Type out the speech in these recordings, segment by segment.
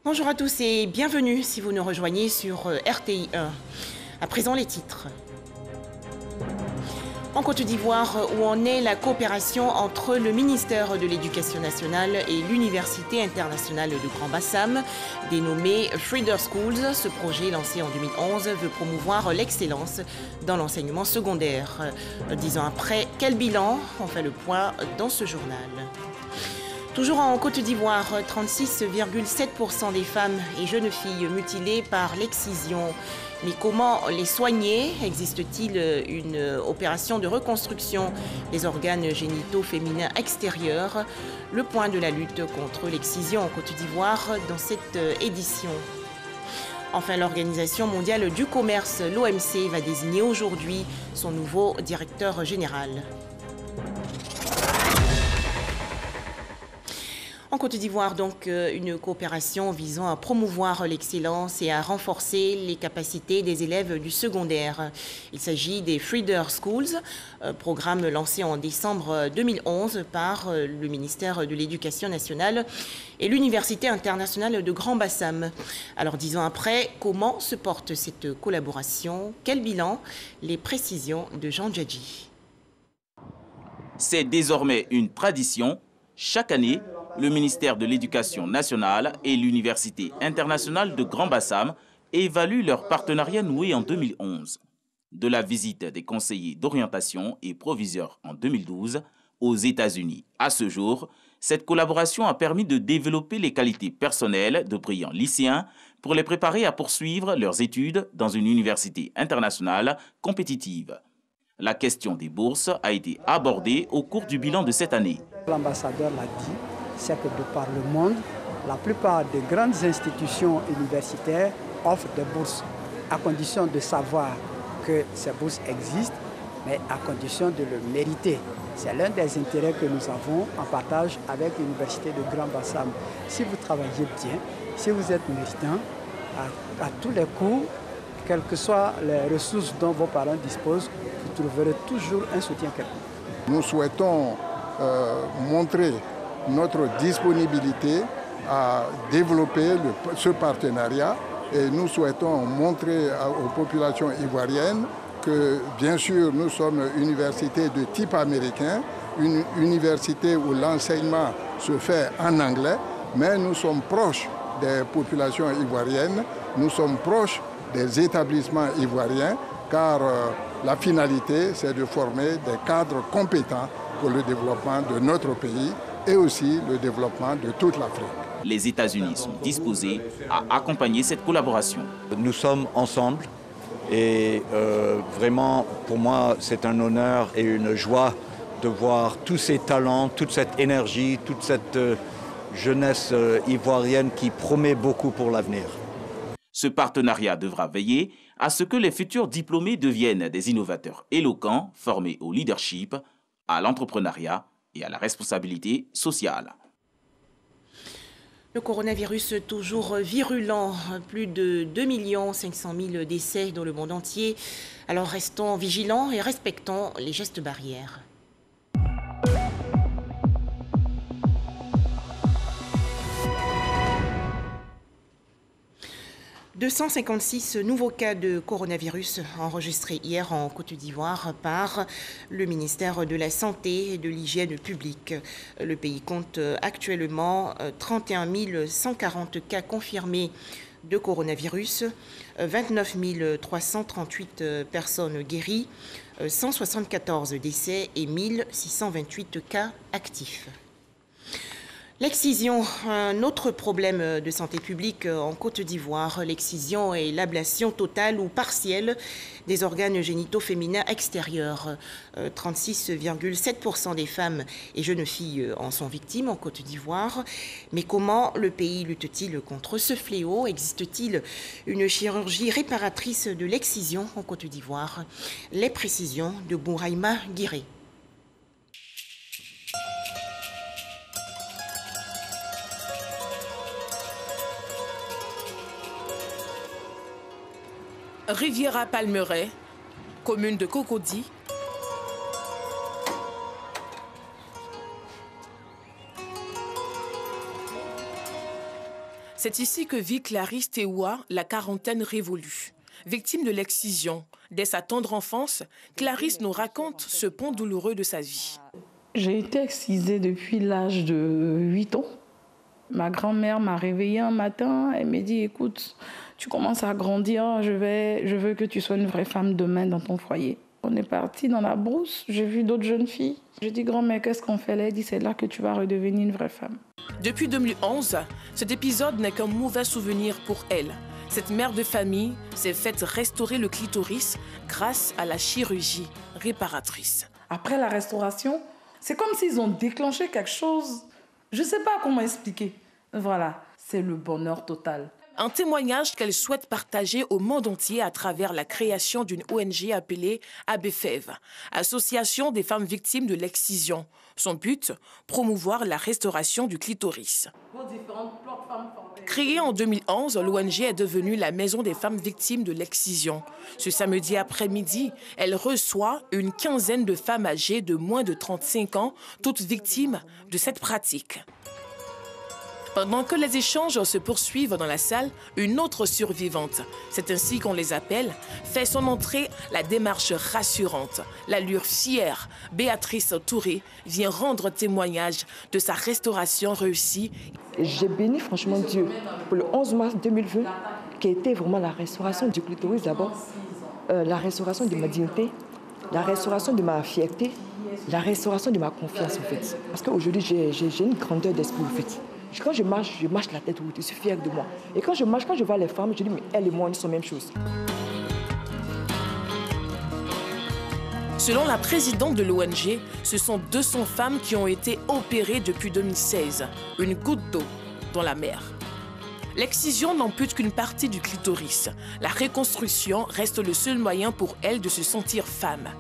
Bonjour à tous et bienvenue si vous nous rejoignez sur RTI 1. À présent les titres. En Côte d'Ivoire, où en est la coopération entre le ministère de l'Éducation nationale et l'Université internationale de Grand Bassam, dénommé Feeder Schools. Ce projet lancé en 2011 veut promouvoir l'excellence dans l'enseignement secondaire. 10 ans après, quel bilan? On fait le point dans ce journal. Toujours en Côte d'Ivoire, 36,7% des femmes et jeunes filles mutilées par l'excision. Mais comment les soigner? Existe-t-il une opération de reconstruction des organes génitaux féminins extérieurs? Le point de la lutte contre l'excision en Côte d'Ivoire dans cette édition. Enfin, l'Organisation mondiale du commerce, l'OMC, va désigner aujourd'hui son nouveau directeur général. En Côte d'Ivoire, donc, une coopération visant à promouvoir l'excellence et à renforcer les capacités des élèves du secondaire. Il s'agit des Feeder Schools, programme lancé en décembre 2011 par le ministère de l'Éducation nationale et l'Université internationale de Grand Bassam. Alors, 10 ans après, comment se porte cette collaboration? Quel bilan? Les précisions de Jean Djadji. C'est désormais une tradition. Chaque année, le ministère de l'Éducation nationale et l'Université internationale de Grand Bassam évaluent leur partenariat noué en 2011. De la visite des conseillers d'orientation et proviseurs en 2012 aux États-Unis à ce jour, cette collaboration a permis de développer les qualités personnelles de brillants lycéens pour les préparer à poursuivre leurs études dans une université internationale compétitive. La question des bourses a été abordée au cours du bilan de cette année. L'ambassadeur l'a dit, c'est que de par le monde, la plupart des grandes institutions universitaires offrent des bourses à condition de savoir que ces bourses existent, mais à condition de le mériter. C'est l'un des intérêts que nous avons en partage avec l'Université de Grand Bassam. Si vous travaillez bien, si vous êtes méritant, à tous les coups, quelles que soient les ressources dont vos parents disposent, vous trouverez toujours un soutien quelconque. Nous souhaitons montrer notre disponibilité à développer ce partenariat et nous souhaitons montrer aux populations ivoiriennes que bien sûr nous sommes une université de type américain, une université où l'enseignement se fait en anglais, mais nous sommes proches des populations ivoiriennes, nous sommes proches des établissements ivoiriens car la finalité c'est de former des cadres compétents pour le développement de notre pays et aussi le développement de toute l'Afrique. Les États-Unis sont disposés à accompagner cette collaboration. Nous sommes ensemble et vraiment pour moi c'est un honneur et une joie de voir tous ces talents, toute cette énergie, toute cette jeunesse ivoirienne qui promet beaucoup pour l'avenir. Ce partenariat devra veiller à ce que les futurs diplômés deviennent des innovateurs éloquents, formés au leadership, à l'entrepreneuriat et à la responsabilité sociale. Le coronavirus toujours virulent, plus de 2 500 000 décès dans le monde entier. Alors restons vigilants et respectons les gestes barrières. « 256 nouveaux cas de coronavirus enregistrés hier en Côte d'Ivoire par le ministère de la Santé et de l'Hygiène publique. Le pays compte actuellement 31 140 cas confirmés de coronavirus, 29 338 personnes guéries, 174 décès et 1628 cas actifs. L'excision, un autre problème de santé publique en Côte d'Ivoire. L'excision est l'ablation totale ou partielle des organes génitaux féminins extérieurs. 36,7% des femmes et jeunes filles en sont victimes en Côte d'Ivoire. Mais comment le pays lutte-t-il contre ce fléau? Existe-t-il une chirurgie réparatrice de l'excision en Côte d'Ivoire? Les précisions de Bouraïma Guiré. Riviera-Palmeraie, commune de Cocody. C'est ici que vit Clarisse Tewa, la quarantaine révolue. Victime de l'excision, dès sa tendre enfance, Clarisse nous raconte ce pan douloureux de sa vie. J'ai été excisée depuis l'âge de 8 ans. Ma grand-mère m'a réveillée un matin, elle m'a dit « Écoute, tu commences à grandir, je veux que tu sois une vraie femme demain dans ton foyer. » On est parti dans la brousse, j'ai vu d'autres jeunes filles. J'ai dit « Grand-mère, qu'est-ce qu'on fait là ?» Elle dit « C'est là que tu vas redevenir une vraie femme. » Depuis 2011, cet épisode n'est qu'un mauvais souvenir pour elle. Cette mère de famille s'est faite restaurer le clitoris grâce à la chirurgie réparatrice. Après la restauration, c'est comme s'ils ont déclenché quelque chose. Je ne sais pas comment expliquer. Voilà, c'est le bonheur total. Un témoignage qu'elle souhaite partager au monde entier à travers la création d'une ONG appelée ABFEV, Association des femmes victimes de l'excision. Son but, promouvoir la restauration du clitoris. Créée en 2011, l'ONG est devenue la maison des femmes victimes de l'excision. Ce samedi après-midi, elle reçoit une quinzaine de femmes âgées de moins de 35 ans, toutes victimes de cette pratique. Pendant que les échanges se poursuivent dans la salle, une autre survivante, c'est ainsi qu'on les appelle, fait son entrée, la démarche rassurante, l'allure fière. Béatrice Touré vient rendre témoignage de sa restauration réussie. J'ai béni franchement Dieu pour le 11 mars 2020, qui a été vraiment la restauration du clitoris d'abord, la restauration de ma dignité, la restauration de ma fierté, la restauration de ma confiance en fait. Parce qu'aujourd'hui, j'ai une grandeur d'esprit en fait. Quand je marche la tête haute, je suis fière de moi. Et quand je vois les femmes, je dis, mais elles et moi, nous sommes la même chose. Selon la présidente de l'ONG, ce sont 200 femmes qui ont été opérées depuis 2016. Une goutte d'eau dans la mer. L'excision n'ampute qu'une partie du clitoris. La reconstruction reste le seul moyen pour elles de se sentir femme.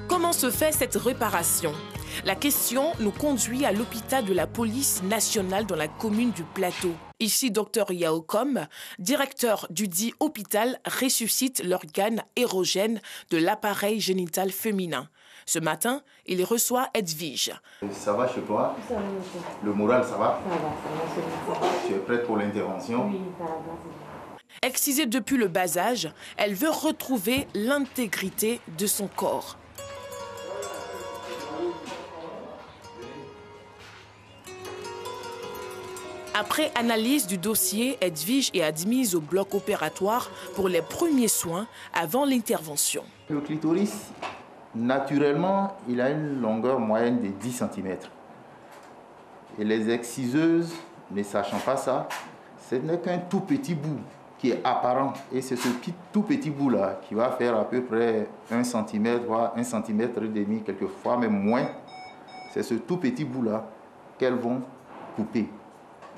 Comment se fait cette réparation ? La question nous conduit à l'hôpital de la police nationale dans la commune du Plateau. Ici, Dr Yaokom, directeur du dit hôpital, ressuscite l'organe érogène de l'appareil génital féminin. Ce matin, il reçoit Edwige. Ça va chez toi? Le moral, ça va? Ça va. Tu es prête pour l'intervention? Oui, ça va. Excisée depuis le bas âge, elle veut retrouver l'intégrité de son corps. Après analyse du dossier, Edwige est admise au bloc opératoire pour les premiers soins avant l'intervention. Le clitoris, naturellement, il a une longueur moyenne de 10 cm. Et les exciseuses, ne sachant pas ça, ce n'est qu'un tout petit bout qui est apparent. Et c'est ce tout petit bout-là qui va faire à peu près 1 cm, voire 1 cm et demi, quelquefois même moins. C'est ce tout petit bout-là qu'elles vont couper.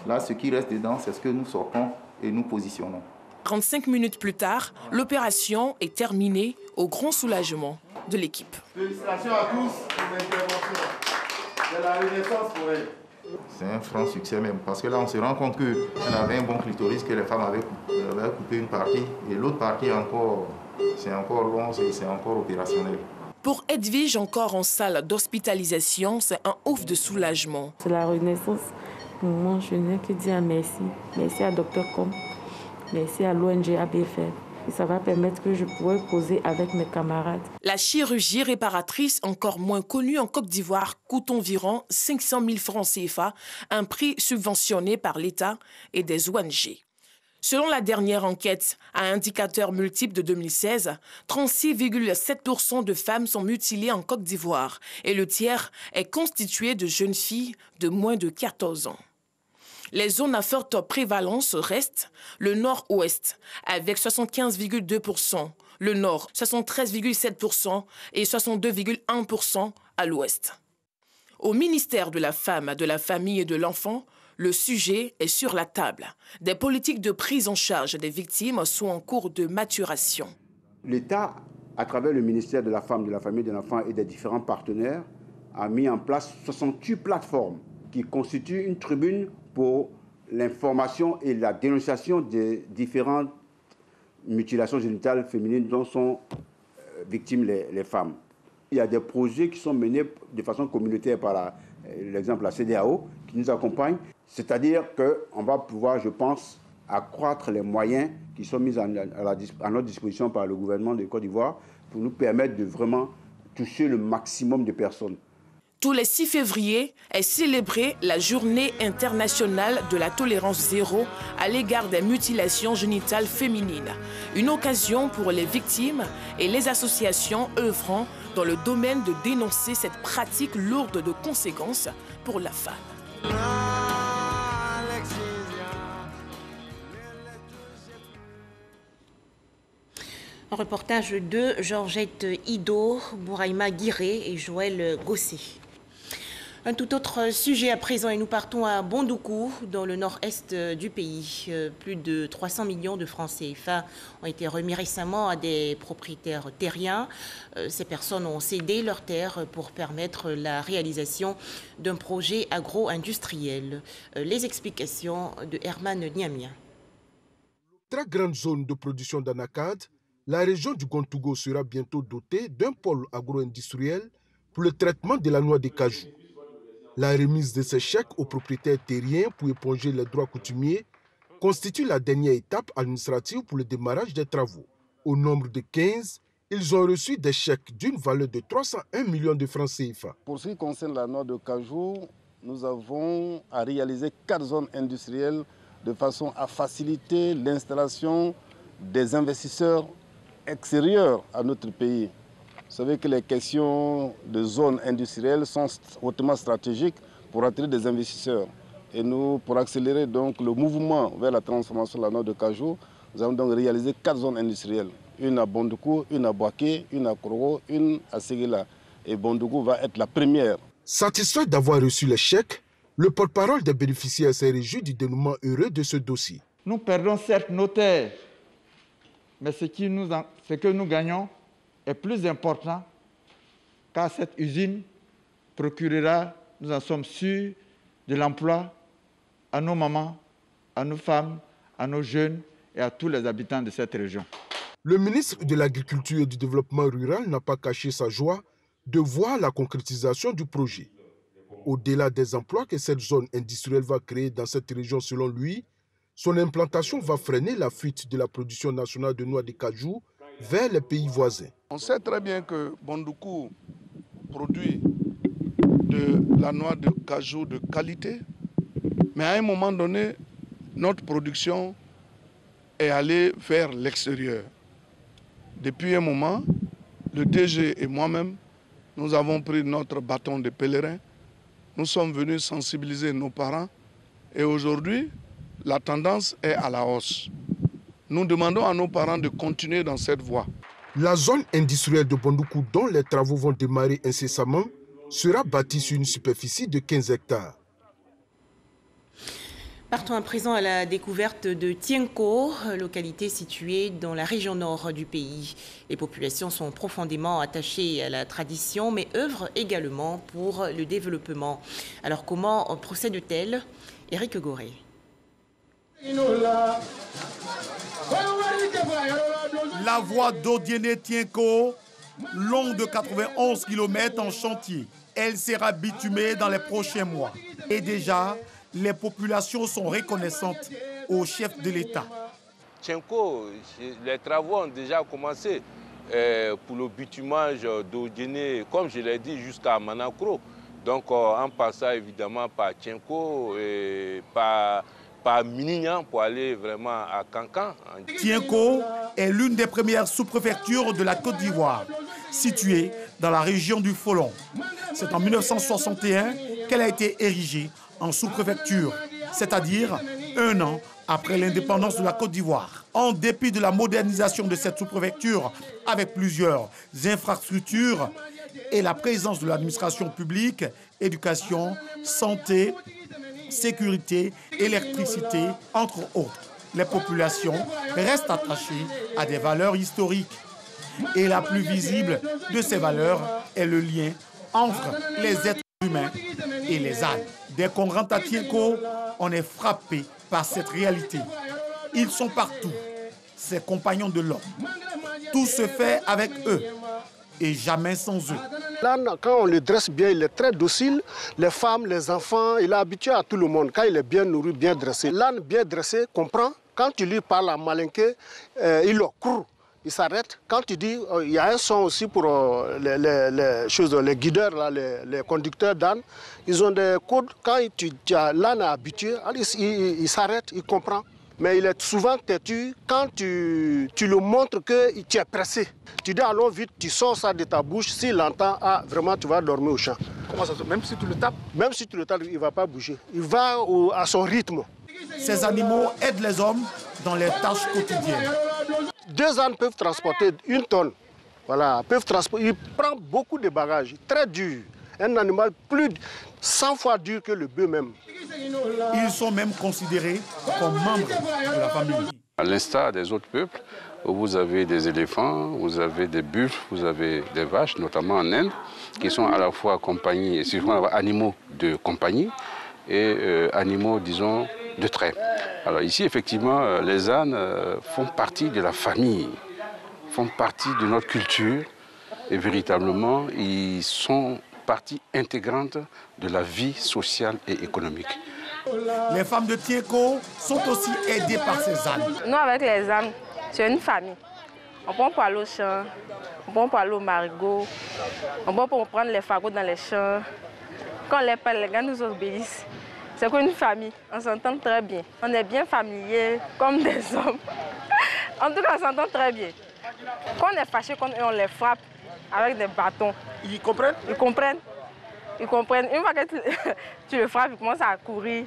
Là, ce qui reste dedans, c'est ce que nous sortons et nous positionnons. 35 minutes plus tard, l'opération est terminée au grand soulagement de l'équipe. Félicitations à tous pour l'intervention. C'est la renaissance pour elle. C'est un franc succès même, parce que là, on se rend compte qu'elle avait un bon clitoris, que les femmes avaient coupé une partie, et l'autre partie, c'est encore long, c'est encore opérationnel. Pour Edwige, encore en salle d'hospitalisation, c'est un ouf de soulagement. C'est la renaissance. Moi, je n'ai que dire merci. Merci à Dr Com. Merci à l'ONG ABFEV. Et ça va permettre que je pourrai causer avec mes camarades. La chirurgie réparatrice, encore moins connue en Côte d'Ivoire, coûte environ 500 000 francs CFA, un prix subventionné par l'État et des ONG. Selon la dernière enquête à indicateur multiple de 2016, 36,7% de femmes sont mutilées en Côte d'Ivoire et le tiers est constitué de jeunes filles de moins de 14 ans. Les zones à forte prévalence restent le nord-ouest avec 75,2%, le nord 73,7% et 62,1% à l'ouest. Au ministère de la Femme, de la Famille et de l'Enfant, le sujet est sur la table. Des politiques de prise en charge des victimes sont en cours de maturation. L'État, à travers le ministère de la Femme, de la Famille et de l'Enfant et des différents partenaires, a mis en place 68 plateformes qui constituent une tribune pour l'information et la dénonciation des différentes mutilations génitales féminines dont sont victimes les femmes. Il y a des projets qui sont menés de façon communautaire par l'exemple la CEDEAO qui nous accompagne. C'est-à-dire qu'on va pouvoir, je pense, accroître les moyens qui sont mis à notre disposition par le gouvernement de Côte d'Ivoire pour nous permettre de vraiment toucher le maximum de personnes. Tous les 6 février est célébrée la Journée internationale de la tolérance zéro à l'égard des mutilations génitales féminines. Une occasion pour les victimes et les associations œuvrant dans le domaine de dénoncer cette pratique lourde de conséquences pour la femme. Un reportage de Georgette Ido, Bouraïma Guiré et Joël Gossé. Un tout autre sujet à présent et nous partons à Bondoukou, dans le nord-est du pays. Plus de 300 millions de francs CFA ont été remis récemment à des propriétaires terriens. Ces personnes ont cédé leurs terres pour permettre la réalisation d'un projet agro-industriel. Les explications de Herman Niamia. Très grande zone de production d'anacade, la région du Gontougo sera bientôt dotée d'un pôle agro-industriel pour le traitement de la noix de cajou. La remise de ces chèques aux propriétaires terriens pour éponger les droits coutumiers constitue la dernière étape administrative pour le démarrage des travaux. Au nombre de 15, ils ont reçu des chèques d'une valeur de 301 millions de francs CFA. Pour ce qui concerne la noix de cajou, nous avons à réaliser 4 zones industrielles de façon à faciliter l'installation des investisseurs extérieurs à notre pays. Vous savez que les questions de zones industrielles sont hautement stratégiques pour attirer des investisseurs. Et nous, pour accélérer donc le mouvement vers la transformation de la noix de cajou, nous avons donc réalisé 4 zones industrielles. Une à Bondoukou, une à Boaké, une à Koro, une à Séguéla. Et Bondoukou va être la première. Satisfait d'avoir reçu les chèques, le porte-parole des bénéficiaires s'est réjoui du dénouement heureux de ce dossier. Nous perdons certes nos terres, mais ce que nous gagnons est plus important, car cette usine procurera, nous en sommes sûrs, de l'emploi à nos mamans, à nos femmes, à nos jeunes et à tous les habitants de cette région. Le ministre de l'Agriculture et du Développement rural n'a pas caché sa joie de voir la concrétisation du projet. Au-delà des emplois que cette zone industrielle va créer dans cette région selon lui, son implantation va freiner la fuite de la production nationale de noix de cajou vers les pays voisins. On sait très bien que Bondoukou produit de la noix de cajou de qualité, mais à un moment donné, notre production est allée vers l'extérieur. Depuis un moment, le DG et moi-même, nous avons pris notre bâton de pèlerin. Nous sommes venus sensibiliser nos parents et aujourd'hui, la tendance est à la hausse. Nous demandons à nos parents de continuer dans cette voie. La zone industrielle de Bondoukou, dont les travaux vont démarrer incessamment, sera bâtie sur une superficie de 15 hectares. Partons à présent à la découverte de Tienko, localité située dans la région nord du pays. Les populations sont profondément attachées à la tradition, mais œuvrent également pour le développement. Alors comment procède-t-elle? Éric Goré. La voie d'Odiéné-Tienko, longue de 91 km en chantier. Elle sera bitumée dans les prochains mois. Et déjà, les populations sont reconnaissantes au chef de l'État. Tienko, les travaux ont déjà commencé pour le bitumage d'Odiéné, comme je l'ai dit, jusqu'à Manakro. Donc en passant évidemment par Tienko et par Minignan pour aller vraiment à Cancan. Tienko est l'une des premières sous-préfectures de la Côte d'Ivoire, située dans la région du Folon. C'est en 1961 qu'elle a été érigée en sous-préfecture, c'est-à-dire 1 an après l'indépendance de la Côte d'Ivoire. En dépit de la modernisation de cette sous-préfecture avec plusieurs infrastructures et la présence de l'administration publique, éducation, santé, sécurité, électricité, entre autres, les populations restent attachées à des valeurs historiques. Et la plus visible de ces valeurs est le lien entre les êtres humains et les ânes. Dès qu'on rentre à Tienko, on est frappé par cette réalité. Ils sont partout, ces compagnons de l'homme. Tout se fait avec eux et jamais sans eux. L'âne, quand on le dresse bien, il est très docile. Les femmes, les enfants, il est habitué à tout le monde. Quand il est bien nourri, bien dressé. L'âne bien dressé comprend. Quand tu lui parles à malinqué, il le court. Il s'arrête. Quand tu dis, il y a un son aussi pour les guideurs, là, les conducteurs d'âne. Ils ont des codes. Quand l'âne est habitué, il s'arrête, il comprend. Mais il est souvent têtu quand tu le montres que tu es pressé. Tu dis allons vite, tu sors ça de ta bouche. S'il entend, vraiment tu vas dormir au champ. Comment ça se fait? Même si tu le tapes? Même si tu le tapes, il ne va pas bouger. Il va à son rythme. Ces animaux aident les hommes dans les tâches quotidiennes. 2 ânes peuvent transporter 1 tonne. Voilà, il prend beaucoup de bagages, très dur. Un animal plus de 100 fois dur que le bœuf même. Ils sont même considérés comme membres de la famille. À l'instar des autres peuples, vous avez des éléphants, vous avez des buffles, vous avez des vaches, notamment en Inde, qui sont à la fois compagnie, et souvent animaux de compagnie et animaux, disons, de trait. Alors ici, effectivement, les ânes font partie de la famille, font partie de notre culture et véritablement, ils sont partie intégrante de la vie sociale et économique. Les femmes de Tieko sont aussi aidées par ces ânes. Nous, avec les ânes, c'est une famille. On prend pour aller au champ, on prend pour aller au marigot, on prend pour prendre les fagots dans les champs. Quand on les parle, les gars nous obéissent. C'est comme une famille, on s'entend très bien. On est bien familiers, comme des hommes. En tout cas, on s'entend très bien. Quand on est fâché, on les frappe avec des bâtons. Ils comprennent? Ils comprennent. Ils comprennent. Une fois que tu le frappes, ils commencent à courir.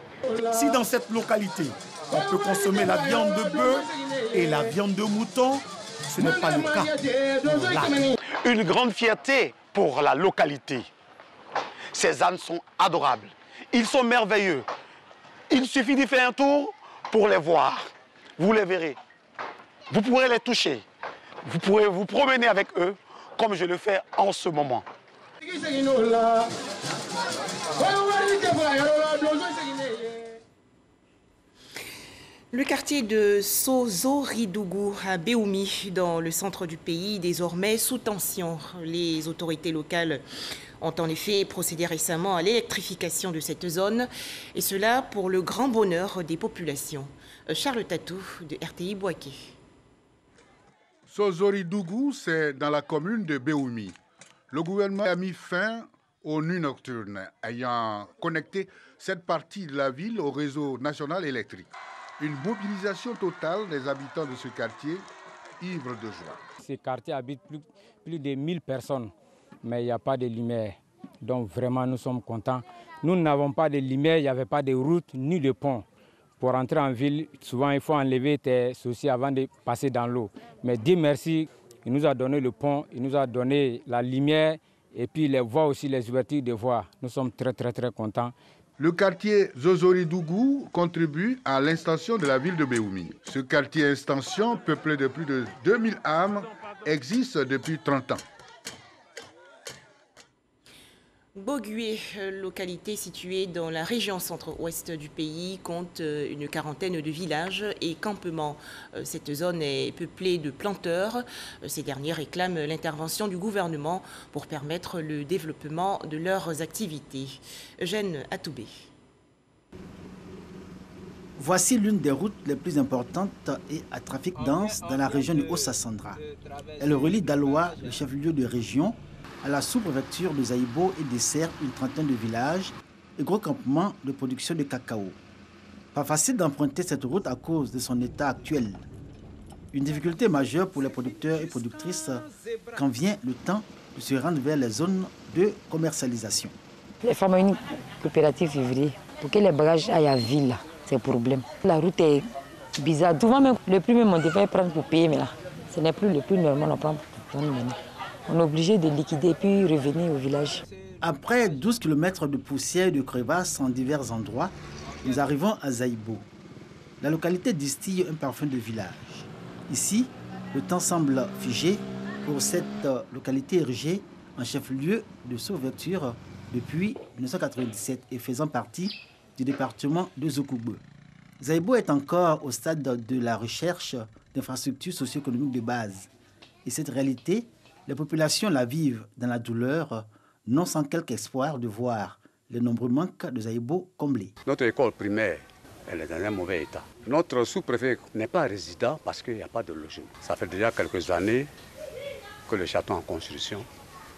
Si dans cette localité, on peut consommer la viande de bœuf et la viande de mouton, ce n'est pas le cas. Une grande fierté pour la localité. Ces ânes sont adorables. Ils sont merveilleux. Il suffit d'y faire un tour pour les voir. Vous les verrez. Vous pourrez les toucher. Vous pourrez vous promener avec eux comme je le fais en ce moment. Le quartier de Sozoridougou à Béoumi, dans le centre du pays, désormais sous tension. Les autorités locales ont en effet procédé récemment à l'électrification de cette zone, et cela pour le grand bonheur des populations. Charles Tatou de RTI Boaké. Sozoridougou, c'est dans la commune de Béoumi. Le gouvernement a mis fin aux nuits nocturnes, ayant connecté cette partie de la ville au réseau national électrique. Une mobilisation totale des habitants de ce quartier, ivres de joie. Ce quartier habite plus de 1000 personnes, mais il n'y a pas de lumière. Donc vraiment, nous sommes contents. Nous n'avons pas de lumière, il n'y avait pas de route ni de pont. Pour entrer en ville, souvent il faut enlever tes soucis avant de passer dans l'eau. Mais Dieu merci, il nous a donné le pont, il nous a donné la lumière et puis les voies aussi, les ouvertures de voies. Nous sommes très contents. Le quartier Sozoridougou contribue à l'extension de la ville de Béoumi. Ce quartier extension, peuplé de plus de 2000 âmes, existe depuis 30 ans. Bogué, localité située dans la région centre-ouest du pays, compte une quarantaine de villages et campements. Cette zone est peuplée de planteurs. Ces derniers réclament l'intervention du gouvernement pour permettre le développement de leurs activités. Eugène Atoubé. Voici l'une des routes les plus importantes et à trafic dense dans la région du Haut-Sassandra. Elle relie Daloa, le chef-lieu de région, à la sous-préfecture de Zaïbo et dessert une trentaine de villages et gros campements de production de cacao. Pas facile d'emprunter cette route à cause de son état actuel. Une difficulté majeure pour les producteurs et productrices quand vient le temps de se rendre vers les zones de commercialisation. Les femmes ont une coopérative vivrière. Pour que les bagages aillent à la ville, c'est un problème. La route est bizarre. Souvent même, le prix même on devait prendre pour payer, mais là, ce n'est plus le prix normal, on prend pour prendre maintenant. On est obligé de liquider puis revenir au village. Après 12 km de poussière et de crevasses en divers endroits, nous arrivons à Zaïbo. La localité distille un parfum de village. Ici, le temps semble figé pour cette localité érigée en chef-lieu de sous-préfecture depuis 1997 et faisant partie du département de Zokougbe. Zaïbo est encore au stade de la recherche d'infrastructures socio-économiques de base. Et cette réalité, les populations la vivent dans la douleur non sans quelque espoir de voir les nombreux manques de Zaïbo comblés. Notre école primaire, elle est dans un mauvais état. Notre sous-préfet n'est pas résident parce qu'il n'y a pas de logement. Ça fait déjà quelques années que le château est en construction,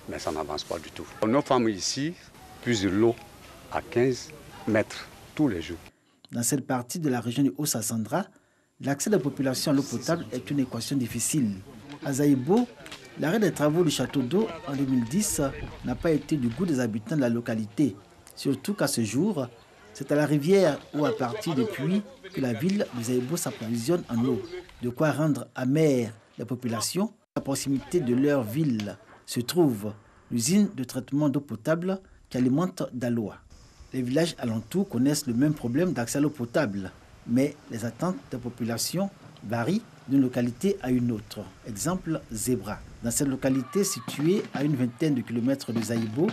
mais ça n'avance pas du tout. Nos femmes ici puisent de l'eau à 15 mètres tous les jours. Dans cette partie de la région du Haut-Sassandra, l'accès de la population à l'eau potable est une équation difficile. À Zaïbo, l'arrêt des travaux du château d'eau en 2010 n'a pas été du goût des habitants de la localité. Surtout qu'à ce jour, c'est à la rivière ou à partir des puits que la ville de Zaïbo s'approvisionne en eau. De quoi rendre amère la population. À proximité de leur ville se trouve l'usine de traitement d'eau potable qui alimente Daloa. Les villages alentours connaissent le même problème d'accès à l'eau potable, mais les attentes des populations varient d'une localité à une autre. Exemple, Zebra. Dans cette localité située à une vingtaine de kilomètres de Zaïbo,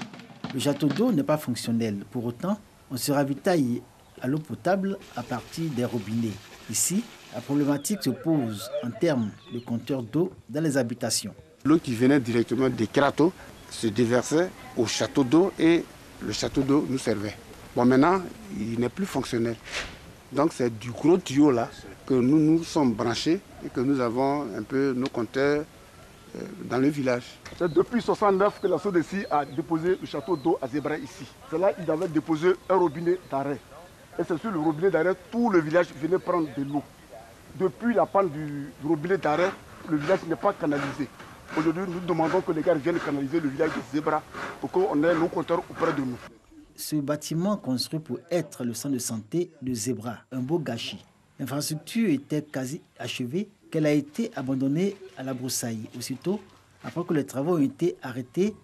le château d'eau n'est pas fonctionnel. Pour autant, on se ravitaille à l'eau potable à partir des robinets. Ici, la problématique se pose en termes de compteurs d'eau dans les habitations. L'eau qui venait directement des crateaux se déversait au château d'eau et le château d'eau nous servait. Bon, maintenant, il n'est plus fonctionnel. Donc c'est du gros tuyau là que nous sommes branchés et que nous avons un peu nos compteurs dans le village. C'est depuis 1969 que la SODECI a déposé le château d'eau à Zebra ici. C'est là qu'ils avaient déposé un robinet d'arrêt. Et c'est sur le robinet d'arrêt, tout le village venait prendre de l'eau. Depuis la panne du robinet d'arrêt, le village n'est pas canalisé. Aujourd'hui, nous demandons que les gars viennent canaliser le village de Zebra pour qu'on ait nos compteurs auprès de nous. Ce bâtiment construit pour être le centre de santé de Zebra, un beau gâchis. L'infrastructure était quasi achevée, qu'elle a été abandonnée à la broussaille, aussitôt après que les travaux ont été arrêtés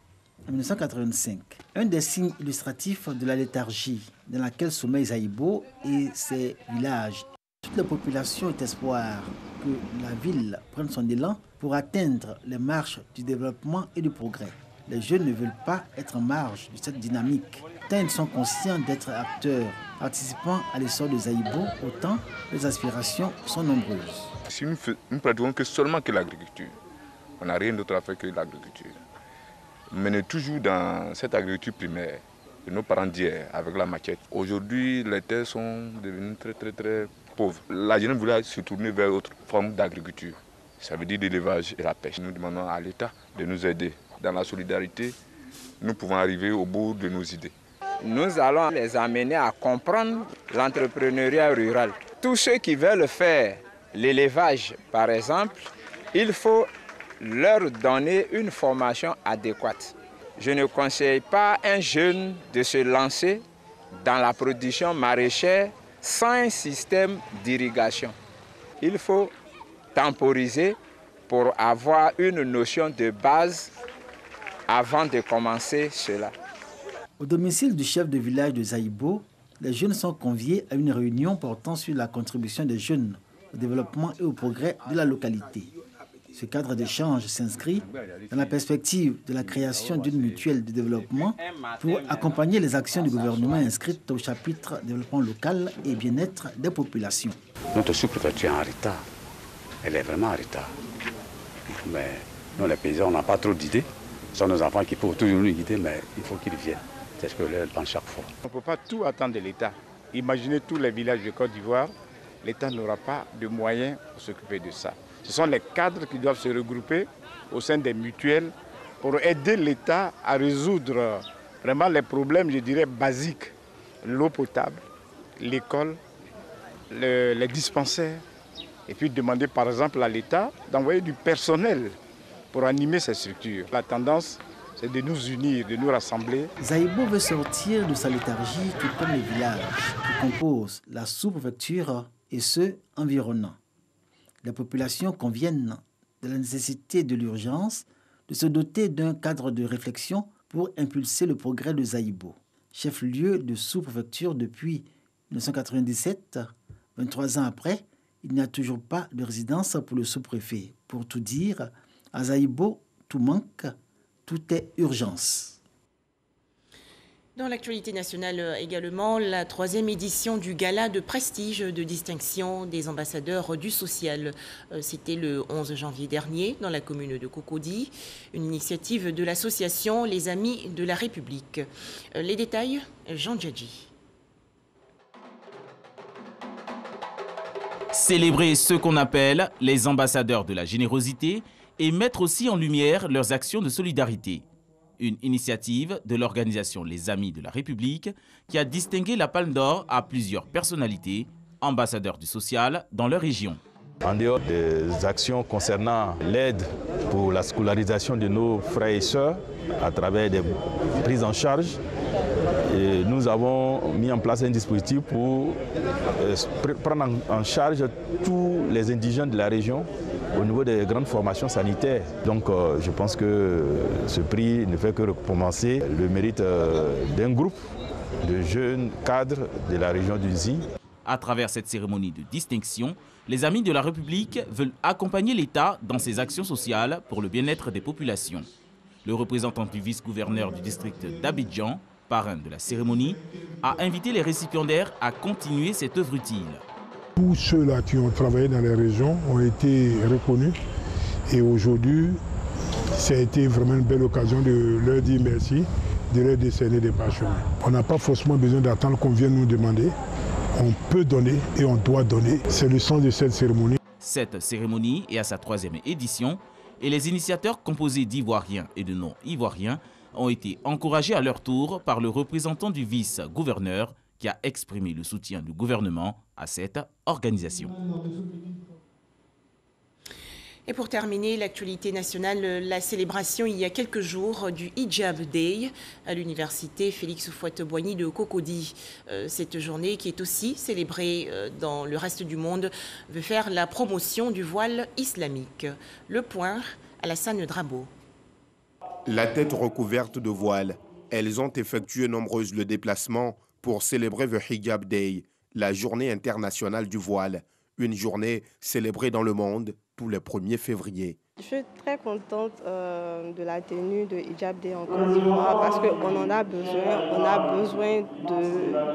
en 1985. Un des signes illustratifs de la léthargie dans laquelle sommeille Zaïbo et ses villages. Toute la population est espoir que la ville prenne son élan pour atteindre les marches du développement et du progrès. Les jeunes ne veulent pas être en marge de cette dynamique. Tant ils sont conscients d'être acteurs, participant à l'essor de Zaïbo, autant les aspirations sont nombreuses. Si nous ne pratiquons que seulement que l'agriculture, on n'a rien d'autre à faire que l'agriculture. Mais toujours dans cette agriculture primaire de nos parents d'hier, avec la maquette. Aujourd'hui, les terres sont devenues très pauvres. La jeunesse voulait se tourner vers autre forme d'agriculture. Ça veut dire l'élevage et la pêche. Nous demandons à l'État de nous aider. Dans la solidarité, nous pouvons arriver au bout de nos idées. Nous allons les amener à comprendre l'entrepreneuriat rural. Tous ceux qui veulent faire l'élevage, par exemple, il faut leur donner une formation adéquate. Je ne conseille pas à un jeune de se lancer dans la production maraîchère sans un système d'irrigation. Il faut temporiser pour avoir une notion de base avant de commencer cela. Au domicile du chef de village de Zaïbo, les jeunes sont conviés à une réunion portant sur la contribution des jeunes au développement et au progrès de la localité. Ce cadre d'échange s'inscrit dans la perspective de la création d'une mutuelle de développement pour accompagner les actions du gouvernement inscrites au chapitre développement local et bien-être des populations. Notre sous-préfecture est en retard. Elle est vraiment en retard. Mais nous, les paysans, on n'a pas trop d'idées. Ce sont nos enfants qui peuvent toujours nous guider, mais il faut qu'ils viennent. C'est ce que je leur demande chaque fois. On ne peut pas tout attendre de l'État. Imaginez tous les villages de Côte d'Ivoire, l'État n'aura pas de moyens pour s'occuper de ça. Ce sont les cadres qui doivent se regrouper au sein des mutuelles pour aider l'État à résoudre vraiment les problèmes, je dirais, basiques. L'eau potable, l'école, les dispensaires. Et puis demander par exemple à l'État d'envoyer du personnel pour animer ces structures. La tendance, c'est de nous unir, de nous rassembler. Zaïbo veut sortir de sa léthargie tout comme les villages qui composent la sous-préfecture et ceux environnants. Les populations conviennent de la nécessité de l'urgence de se doter d'un cadre de réflexion pour impulser le progrès de Zaïbo. Chef-lieu de sous-préfecture depuis 1997, 23 ans après, il n'y a toujours pas de résidence pour le sous-préfet. Pour tout dire, à Zaïbo, tout manque, tout est urgence. Dans l'actualité nationale également, la 3e édition du gala de prestige de distinction des ambassadeurs du social. C'était le 11 janvier dernier dans la commune de Cocody, une initiative de l'association Les Amis de la République. Les détails, Jean Djadji. Célébrer ceux qu'on appelle les ambassadeurs de la générosité et mettre aussi en lumière leurs actions de solidarité. Une initiative de l'organisation Les Amis de la République qui a distingué la Palme d'Or à plusieurs personnalités, ambassadeurs du social dans leur région. En dehors des actions concernant l'aide pour la scolarisation de nos frères et sœurs à travers des prises en charge, nous avons mis en place un dispositif pour prendre en charge tous les indigents de la région au niveau des grandes formations sanitaires. Donc je pense que ce prix ne fait que recommencer le mérite d'un groupe de jeunes cadres de la région du Zi. À travers cette cérémonie de distinction, les Amis de la République veulent accompagner l'État dans ses actions sociales pour le bien-être des populations. Le représentant du vice-gouverneur du district d'Abidjan, parrain de la cérémonie, a invité les récipiendaires à continuer cette œuvre utile. Tous ceux-là qui ont travaillé dans les régions ont été reconnus et aujourd'hui, ça a été vraiment une belle occasion de leur dire merci, de leur décerner des parchemins. On n'a pas forcément besoin d'attendre qu'on vienne nous demander. On peut donner et on doit donner. C'est le sens de cette cérémonie. Cette cérémonie est à sa 3e édition et les initiateurs composés d'Ivoiriens et de non-Ivoiriens ont été encouragés à leur tour par le représentant du vice-gouverneur qui a exprimé le soutien du gouvernement à cette organisation. Et pour terminer, l'actualité nationale, la célébration il y a quelques jours du Hijab Day à l'université Félix Houphouët-Boigny de Cocody. Cette journée, qui est aussi célébrée dans le reste du monde, veut faire la promotion du voile islamique. Le point, Alassane Drabo. La tête recouverte de voile, elles ont effectué nombreuses le déplacement pour célébrer le Hijab Day, la journée internationale du voile, une journée célébrée dans le monde tous les 1er février. Je suis très contente de la tenue de Hijab Day en Côte d'Ivoire parce qu'on en a besoin. On a besoin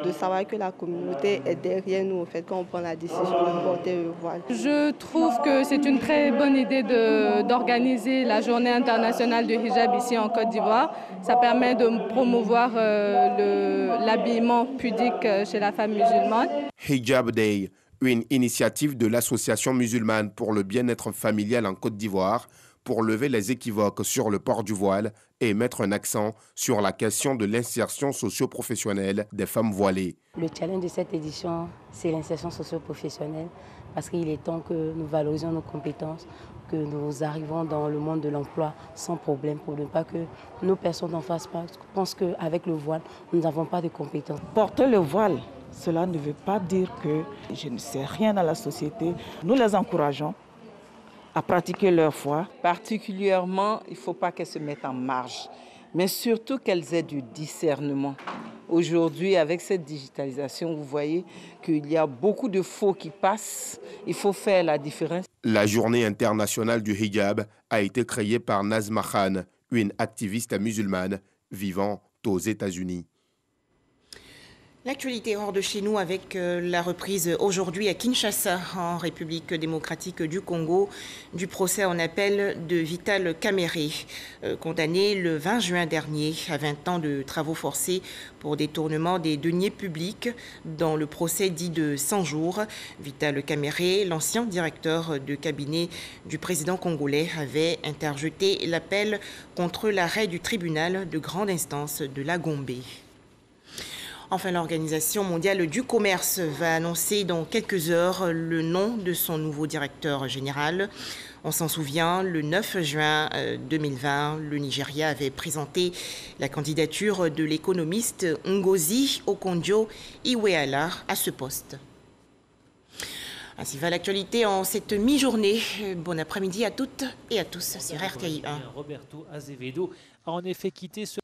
de savoir que la communauté est derrière nous au fait quand on prend la décision de porter le voile. Je trouve que c'est une très bonne idée d'organiser la journée internationale de hijab ici en Côte d'Ivoire. Ça permet de promouvoir l'habillement pudique chez la femme musulmane. Hijab Day, une initiative de l'association musulmane pour le bien-être familial en Côte d'Ivoire pour lever les équivoques sur le port du voile et mettre un accent sur la question de l'insertion socio-professionnelle des femmes voilées. Le challenge de cette édition, c'est l'insertion socio-professionnelle parce qu'il est temps que nous valorisions nos compétences, que nous arrivons dans le monde de l'emploi sans problème pour ne pas que nos personnes en face pensent qu'avec le voile, nous n'avons pas de compétences. Porter le voile, cela ne veut pas dire que je ne sais rien dans la société. Nous les encourageons à pratiquer leur foi. Particulièrement, il ne faut pas qu'elles se mettent en marge, mais surtout qu'elles aient du discernement. Aujourd'hui, avec cette digitalisation, vous voyez qu'il y a beaucoup de faux qui passent. Il faut faire la différence. La journée internationale du hijab a été créée par Nazma Khan, une activiste musulmane vivant aux États-Unis. L'actualité hors de chez nous avec la reprise aujourd'hui à Kinshasa, en République démocratique du Congo, du procès en appel de Vital Kamerhe, condamné le 20 juin dernier à 20 ans de travaux forcés pour détournement des deniers publics dans le procès dit de 100 jours. Vital Kamerhe, l'ancien directeur de cabinet du président congolais, avait interjeté l'appel contre l'arrêt du tribunal de grande instance de la Gombe. Enfin, l'Organisation mondiale du commerce va annoncer dans quelques heures le nom de son nouveau directeur général. On s'en souvient, le 9 juin 2020, le Nigeria avait présenté la candidature de l'économiste Ngozi Okonjo-Iweala à ce poste. Ainsi va l'actualité en cette mi-journée. Bon après-midi à toutes et à tous sur RTI 1. Roberto Azevedo a en effet quitté ce...